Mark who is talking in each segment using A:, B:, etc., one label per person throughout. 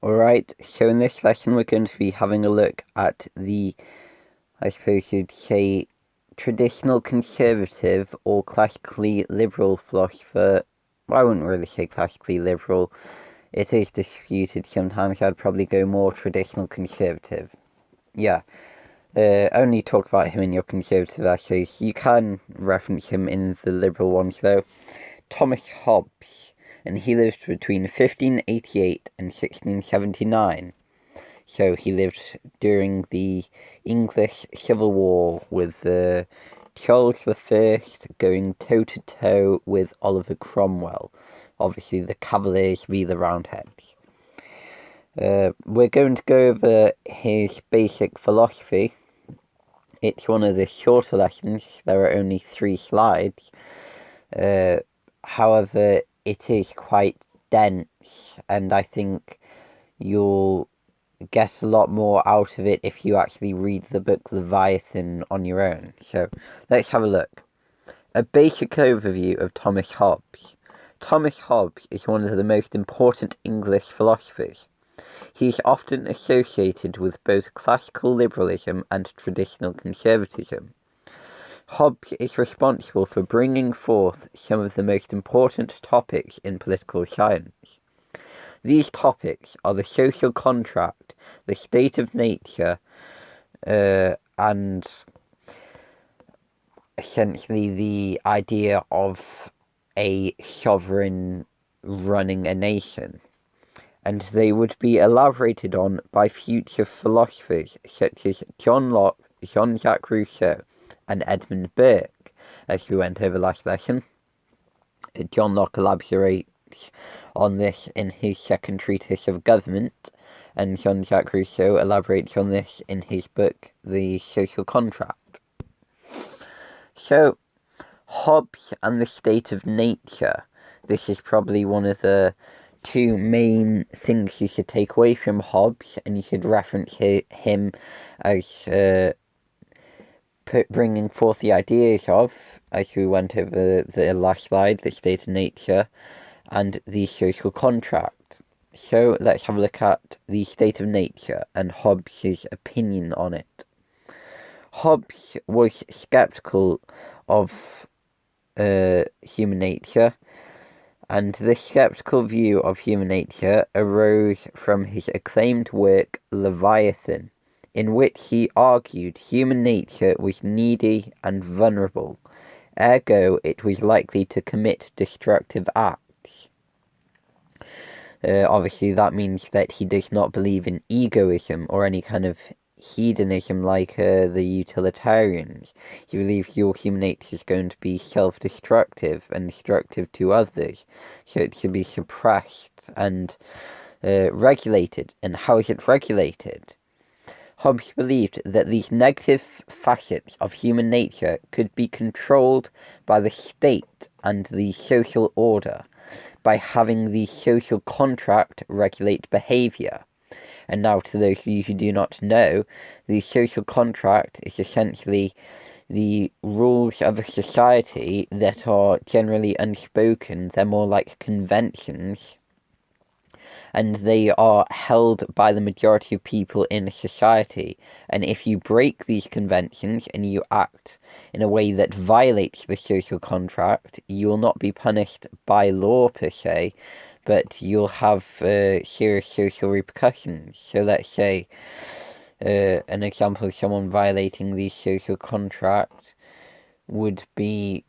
A: Alright, so in this lesson we're going to be having a look at the, I suppose you'd say, traditional conservative or classically liberal philosopher. Well, I wouldn't really say classically liberal. It is disputed sometimes. I'd probably go more traditional conservative. Yeah. Only talk about him in your conservative essays. You can reference him in the liberal ones though. Thomas Hobbes, and he lived between 1588 and 1679. So he lived during the English Civil War with Charles I going toe-to-toe with Oliver Cromwell. Obviously the Cavaliers v the Roundheads. We're going to go over his basic philosophy. It's one of the shorter lessons. There are only 3 slides. However, it is quite dense, and I think you'll get a lot more out of it if you actually read the book Leviathan on your own. So, let's have a look. A basic overview of Thomas Hobbes. Thomas Hobbes is one of the most important English philosophers. He is often associated with both classical liberalism and traditional conservatism. Hobbes is responsible for bringing forth some of the most important topics in political science. These topics are the social contract, the state of nature, and essentially the idea of a sovereign running a nation. And they would be elaborated on by future philosophers such as John Locke, Jean-Jacques Rousseau, and Edmund Burke, as we went over last lesson. John Locke elaborates on this in his second treatise of government, and Jean-Jacques Rousseau elaborates on this in his book, The Social Contract. So, Hobbes and the state of nature. This is probably one of the 2 main things you should take away from Hobbes, and you should reference him as bringing forth the ideas of, as we went over the last slide, the state of nature and the social contract. So let's have a look at the state of nature and Hobbes' opinion on it. Hobbes was skeptical of human nature, and this skeptical view of human nature arose from his acclaimed work Leviathan, in which he argued human nature was needy and vulnerable, ergo it was likely to commit destructive acts. Obviously that means that he does not believe in egoism or any kind of hedonism like the utilitarians. He believes your human nature is going to be self-destructive and destructive to others, so it should be suppressed and regulated. And how is it regulated? Hobbes believed that these negative facets of human nature could be controlled by the state and the social order, by having the social contract regulate behaviour. And now, to those of you who do not know, the social contract is essentially the rules of a society that are generally unspoken. They're more like conventions, and they are held by the majority of people in a society. And if you break these conventions and you act in a way that violates the social contract, you will not be punished by law per se, but you'll have serious social repercussions. So let's say an example of someone violating the social contract would be,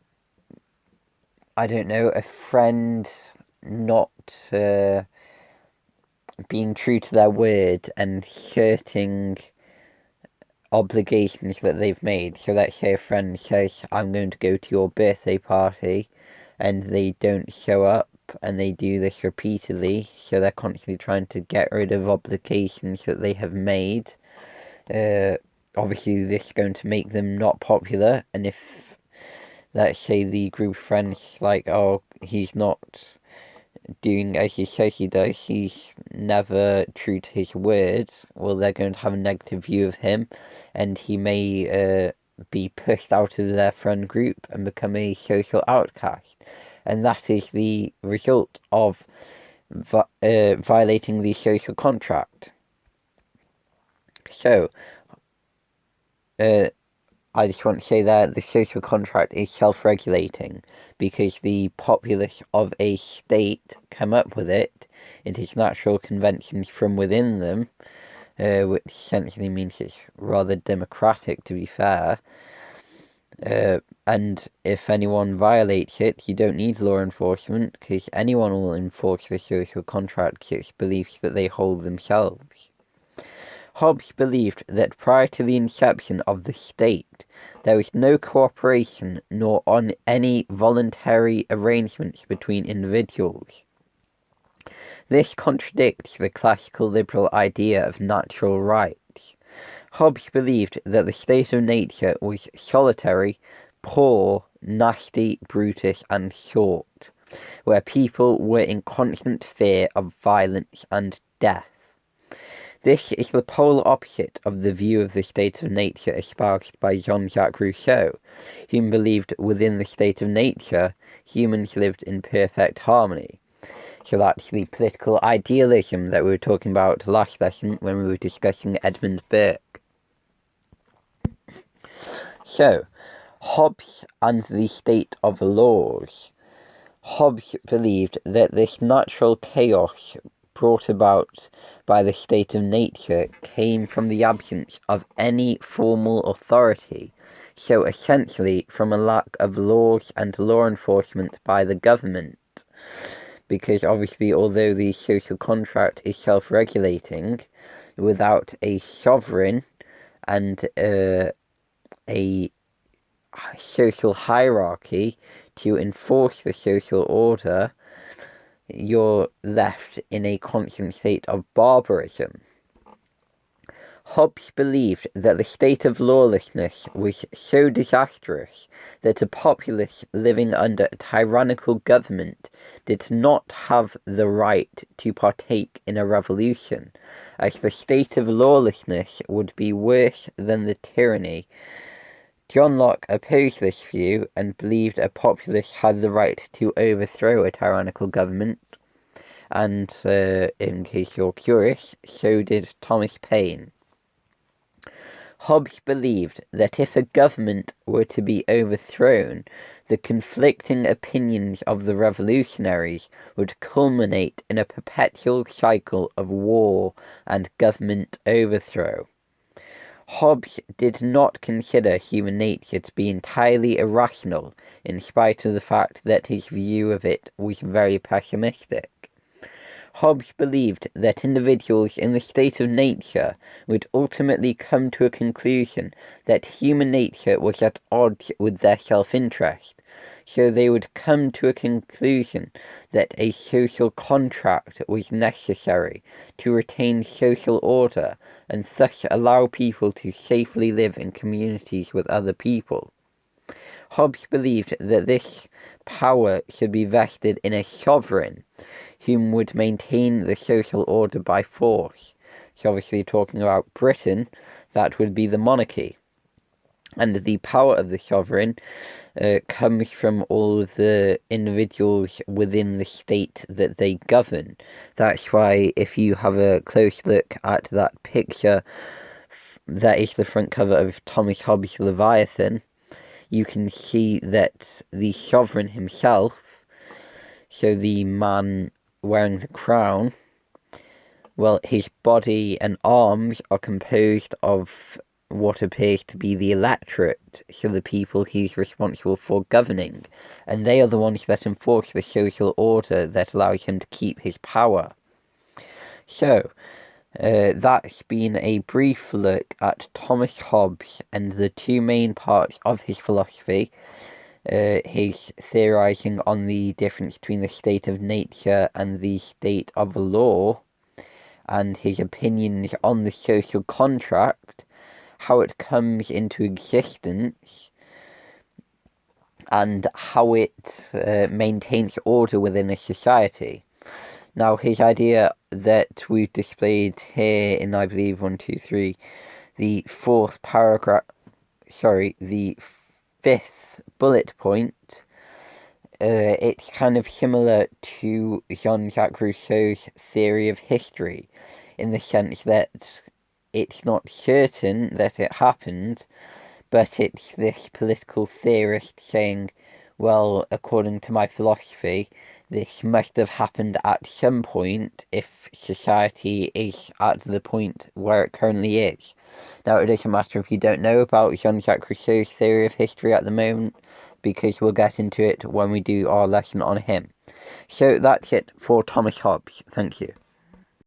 A: I don't know, a friend not being true to their word and hurting obligations that they've made. So let's say a friend says, I'm going to go to your birthday party, and they don't show up, and they do this repeatedly, so they're constantly trying to get rid of obligations that they have made. Obviously this is going to make them not popular, and if, let's say, the group of friends like, oh, he's not doing as he says he does, he's never true to his words, well, they're going to have a negative view of him, and he may be pushed out of their friend group and become a social outcast. And that is the result of violating the social contract. So, I just want to say that the social contract is self-regulating because the populace of a state come up with it. It is natural conventions from within them, which essentially means it's rather democratic, to be fair. And if anyone violates it, you don't need law enforcement because anyone will enforce the social contract because it's beliefs that they hold themselves. Hobbes believed that prior to the inception of the state, there was no cooperation nor on any voluntary arrangements between individuals. This contradicts the classical liberal idea of natural rights. Hobbes believed that the state of nature was solitary, poor, nasty, brutish, and short, where people were in constant fear of violence and death. This is the polar opposite of the view of the state of nature espoused by Jean-Jacques Rousseau, who believed within the state of nature humans lived in perfect harmony. So that's the political idealism that we were talking about last lesson when we were discussing Edmund Burke. So, Hobbes and the state of laws. Hobbes believed that this natural chaos brought about by the state of nature came from the absence of any formal authority, so essentially from a lack of laws and law enforcement by the government. Because obviously, although the social contract is self-regulating, without a sovereign and a social hierarchy to enforce the social order, you're left in a constant state of barbarism. Hobbes believed that the state of lawlessness was so disastrous that a populace living under a tyrannical government did not have the right to partake in a revolution, as the state of lawlessness would be worse than the tyranny. John Locke opposed this view and believed a populace had the right to overthrow a tyrannical government, and in case you're curious, so did Thomas Paine. Hobbes believed that if a government were to be overthrown, the conflicting opinions of the revolutionaries would culminate in a perpetual cycle of war and government overthrow. Hobbes did not consider human nature to be entirely irrational, in spite of the fact that his view of it was very pessimistic. Hobbes believed that individuals in the state of nature would ultimately come to a conclusion that human nature was at odds with their self-interest, so they would come to a conclusion that a social contract was necessary to retain social order and thus allow people to safely live in communities with other people. Hobbes believed that this power should be vested in a sovereign, whom would maintain the social order by force. So obviously talking about Britain, that would be the monarchy. And the power of the sovereign comes from all of the individuals within the state that they govern. That's why if you have a close look at that picture, that is the front cover of Thomas Hobbes' Leviathan, you can see that the sovereign himself, so the man wearing the crown, well, his body and arms are composed of what appears to be the electorate, so the people he's responsible for governing, and they are the ones that enforce the social order that allows him to keep his power. So, that's been a brief look at Thomas Hobbes and the two main parts of his philosophy, his theorizing on the difference between the state of nature and the state of law, and his opinions on the social contract, how it comes into existence, and how it maintains order within a society. Now, his idea that we've displayed here in, I believe, 1, 2, 3, the fourth paragraph, the fifth bullet point, It's kind of similar to Jean-Jacques Rousseau's theory of history, in the sense that it's not certain that it happened, but it's this political theorist saying, well, according to my philosophy, this must have happened at some point if society is at the point where it currently is. Now, it doesn't matter if you don't know about Jean-Jacques Rousseau's theory of history at the moment, because we'll get into it when we do our lesson on him. So that's it for Thomas Hobbes. Thank you.